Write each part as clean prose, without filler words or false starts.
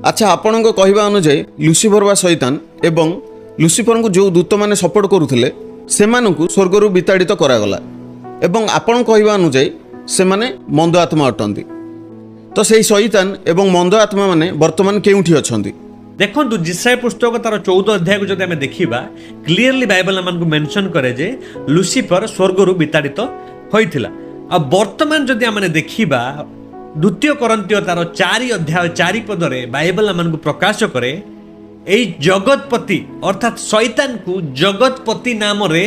अच्छा आपण कहवा अनुजाई लुसिफर व शैतान एवं लुसिफर को जो दूत मैंने सपोर्ट करुले से स्वर्गर विताड़ित करागला एवं आपण कहवा अनुजाई से मंद आत्मा अटंती तो से शैतान एवं मंद आत्मा माने वर्तमान केउठी अछंती देखो जिसाय पुस्तक तार 14 अध्याय को जब आम देखा क्लीयरली बाइबल आमको मेंशन करे जे लुसिफर स्वर्गर विताड़ित होइथिला। अब वर्तमान जदि आम देखा द्वितीय करंतिय तार 4 अध्याय 4 पदरे बाइबल आमको प्रकाश करे एई जगतपति अर्थात शैतान को जगतपति नाम रे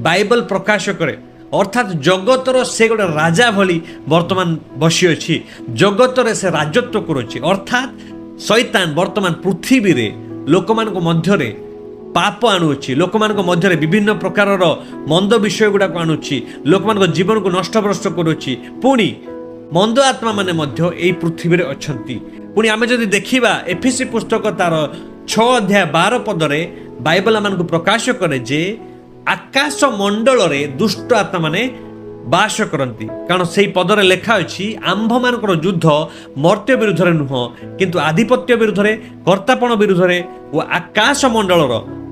बाइबल प्रकाश करे अर्थात जगतर से गोटे राजा भली वर्तमान बसी अच्छी जगतर से राजत्व करुच्ची अर्थात शैतान वर्तमान पृथ्वी रे लोक मान मध्य पाप आणुची लोक मान मध्य विभिन्न प्रकार मंद विषय गुड़ाक आणुची लोक मान जीवन को नष्टभ्रष्ट करुच्ची पुणी मंद आत्मा माने मध्य एई पृथ्वी रे अछंती। पुणी आमे जदि देखिबा एफएससी पुस्तक तार 6 अध्याय 12 पदरे बाइबल आमको प्रकाश करे जे आकाश मंडल रे दुष्ट आत्मा माने बास करती कारण से पदरे लेखा अच्छी आंभ मानकर युद्ध मर्त्य विरुद्ध नुह किंतु आधिपत्य विरुद्ध कर्तापण विरुद्ध और आकाश मंडल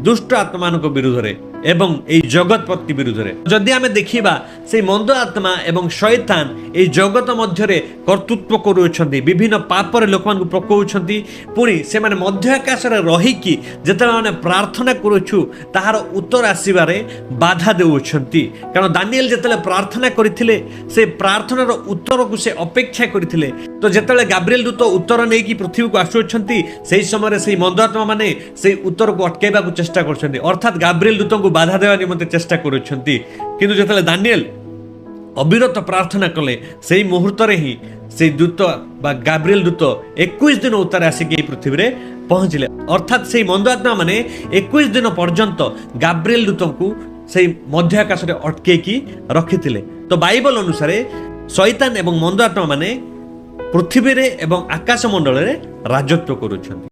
दुष्ट आत्मा विरुद्ध एवं ए जगतपति विरुद्ध जदि आम देखा से मंद आत्मा एवं शैतान ए जगत मध्य कर्तृत्व करुछंती विभिन्न पापर लोक मान पकाउछंती पुणी से माने मध्य आकाश रहीकि जेतेबेले माने प्रार्थना करुछु ताहार उत्तर आसीबारे बाधा देउछंती कारण दानिएल जेतेबेले प्रार्थना करथिले से प्रार्थनार उत्तर को से अपेक्षा करथिले तो जेतेबेले गाब्रिएल दूत उत्तर नै कि पृथ्वी को आसुछंती सेही समय से मंद आत्मा माने से उत्तर को अटकाइबा को चेष्टा करछंती अर्थात गाब्रिएल दूत को बाधा देवा निमंते चेष्टा करुछंती किंतु जेतेबेले दानिएल अविरत प्रार्थना कले से मुहूर्त ही से दूत बा गाब्रिएल दूत 21 दिन उत्तर आसिक पृथ्वी रे पहुंचले अर्थात से मंद आत्मा माने 21 दिन पर्यंत गाब्रिएल दूत को से मध्य आकाश रे अटकेकी रखिथिले। तो बाइबल अनुसार शैतान एवं मंद आत्मा माने पृथ्वी रे एवं आकाश मंडल रे राजत्व करुछंती।